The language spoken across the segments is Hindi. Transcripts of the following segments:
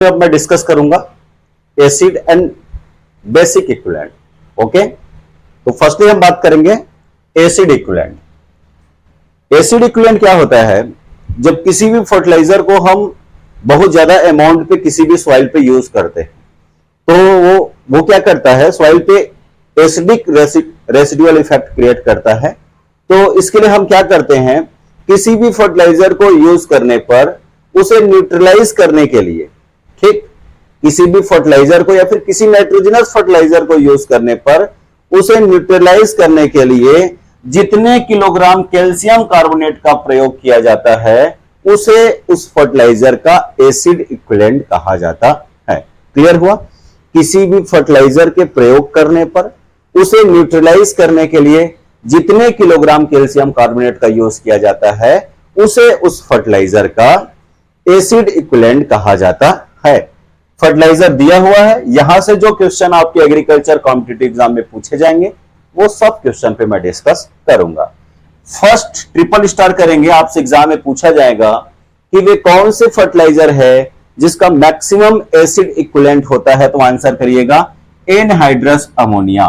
अब मैं डिस्कस करूंगा acid and basic equivalent. Okay, तो फर्स्टली हम बात करेंगे एसिड इक्विवेलेंट। एसिड इक्विवेलेंट क्या होता है? जब किसी भी फर्टिलाइजर को हम बहुत ज्यादा अमाउंट पे किसी भी सॉइल पे यूज करते हैं तो वो क्या करता है, सॉइल पे एसिडिक रेसिडुअल इफेक्ट क्रिएट करता है। तो इसके लिए हम क्या करते हैं, किसी भी फर्टिलाइजर को यूज करने पर उसे न्यूट्रलाइज करने के लिए, ठीक, किसी भी फर्टिलाइजर को या फिर किसी नाइट्रोजनस फर्टिलाइजर को यूज करने पर उसे न्यूट्रलाइज करने के लिए जितने किलोग्राम कैल्शियम कार्बोनेट का प्रयोग किया जाता है उसे उस फर्टिलाइजर का एसिड इक्विवेलेंट कहा जाता है। क्लियर हुआ? किसी भी फर्टिलाइजर के प्रयोग करने पर उसे न्यूट्रलाइज करने के लिए जितने किलोग्राम कैल्शियम कार्बोनेट का यूज किया जाता है उसे उस फर्टिलाइजर का एसिड इक्विवेलेंट कहा जाता है। फर्टिलाइजर दिया हुआ है, यहां से जो क्वेश्चन आपके एग्रीकल्चर कॉम्पिटिटिव एग्जाम में पूछे जाएंगे वो सब क्वेश्चन पे मैं डिस्कस करूंगा। फर्स्ट ट्रिपल स्टार करेंगे, आपसे एग्जाम में पूछा जाएगा कि वे कौन से फर्टिलाइजर है जिसका मैक्सिमम एसिड इक्विवेलेंट होता है, तो आंसर करिएगा एनहाइड्रस अमोनिया।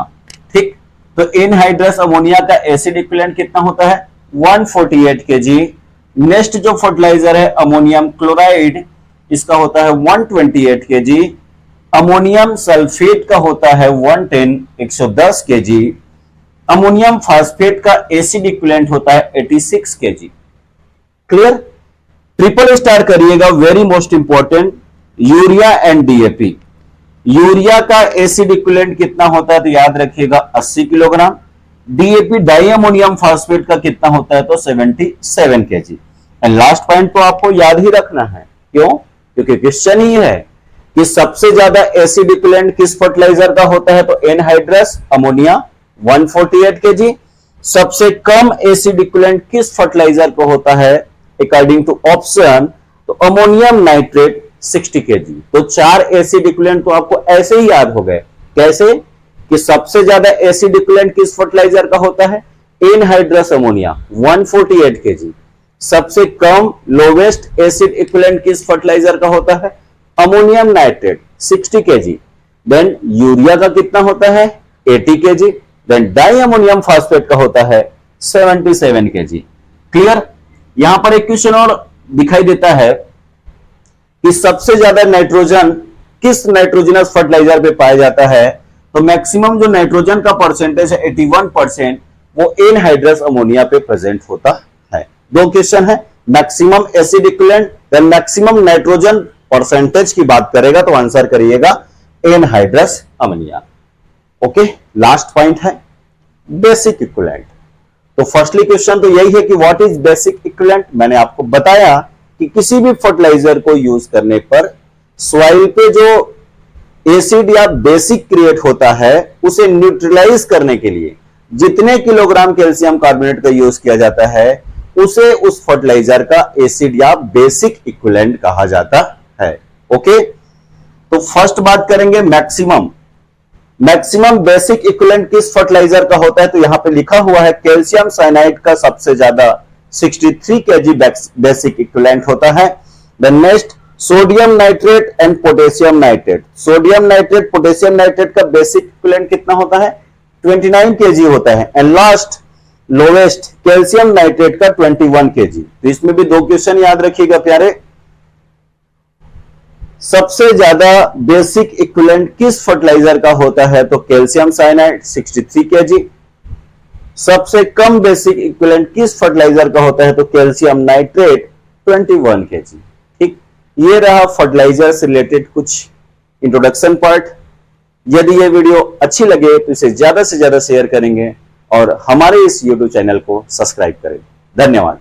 ठीक, तो एनहाइड्रस अमोनिया का एसिड इक्विवेलेंट कितना होता है? 148 kg। नेक्स्ट जो फर्टिलाइजर है अमोनियम क्लोराइड, इसका होता है 128 kg। अमोनियम सल्फेट का होता है 110 kg। अमोनियम फास्फेट का एसिड इक्विवेलेंट होता है 86 kg। क्लियर? ट्रिपल स्टार करिएगा, very most important, urea and DAP. Urea का एसिड इक्विवेलेंट कितना होता है तो याद रखिएगा 80 kilogram. DAP die ammonium phosphate का कितना होता है तो 77 kg। एंड लास्ट पॉइंट तो आपको याद ही रखना है, क्यों? क्योंकि क्वेश्चन ही है कि सबसे ज्यादा एसिड इक्विवेलेंट किस फर्टिलाइजर का होता है तो एनहाइड्रस अमोनिया 148 kg। सबसे कम एसिड इक्विवेलेंट किस फर्टिलाइजर को होता है अकॉर्डिंग टू ऑप्शन, तो अमोनियम नाइट्रेट 60 kg। तो 4 एसिड इक्विवेलेंट तो आपको ऐसे ही याद हो गए। कैसे? कि सबसे ज्यादा एसिड इक्विवेलेंट किस फर्टिलाइजर का होता है? Anhydrous ammonia 148 kg। सबसे कम लोवेस्ट एसिड इक्विवेलेंट किस फर्टिलाइजर का होता है? Ammonium nitrate 60 kg। Then urea का कितना होता है? 80 kg। Then di ammonium phosphate का होता है 77 kg। क्लियर? यहां पर एक क्वेश्चन और दिखाई देता है कि सबसे ज्यादा नाइट्रोजन किस नाइट्रोजनस फर्टिलाइजर पे पाया जाता है, तो मैक्सिमम जो नाइट्रोजन का परसेंटेज है 81%, वो एनहाइड्रस अमोनिया पे प्रेजेंट होता है। दो क्वेश्चन है, maximum acid equivalent then maximum nitrogen percentage की बात करेगा तो आंसर करिएगा anhydrous ammonia. Okay, last point है बेसिक इक्विवेलेंट। तो फर्स्टली क्वेश्चन तो यही है कि व्हाट इज बेसिक इक्विवेलेंट। मैंने आपको बताया कि किसी भी फर्टिलाइजर को यूज करने पर सॉइल पे जो एसिड या बेसिक क्रिएट होता है उसे न्यूट्रलाइज करने के लिए जितने किलोग्राम कैल्शियम कार्बोनेट का यूज किया जाता है उसे उस फर्टिलाइजर का एसिड या बेसिक इक्विवेलेंट कहा जाता है। ओके, तो फर्स्ट बात करेंगे मैक्सिमम बेसिक इक्विवेलेंट किस फर्टिलाइजर का होता है, तो यहां पे लिखा हुआ है कैल्शियम साइनाइड का सबसे ज्यादा 63 kg बेसिक इक्विवेलेंट होता है। Then next sodium nitrate and potassium nitrate. Sodium nitrate potassium nitrate का बेसिक इक्विवेलेंट कितना होता है? 29 kg होता है। And last lowest calcium nitrate का 21 kg। तो इसमें भी दो क्वेश्चन याद रखिएगा प्यारे। सबसे ज्यादा बेसिक इक्विवेलेंट किस फर्टिलाइजर का होता है तो कैल्शियम साइनाइड 63 kg। सबसे कम बेसिक इक्विवेलेंट किस फर्टिलाइजर का होता है तो कैल्शियम नाइट्रेट 21 kg। ठीक, ये रहा फर्टिलाइजर से रिलेटेड कुछ इंट्रोडक्शन पार्ट। यदि ये वीडियो अच्छी लगे तो इसे ज्यादा से ज्यादा शेयर करेंगे और हमारे इस YouTube चैनल को सब्सक्राइब करें। धन्यवाद।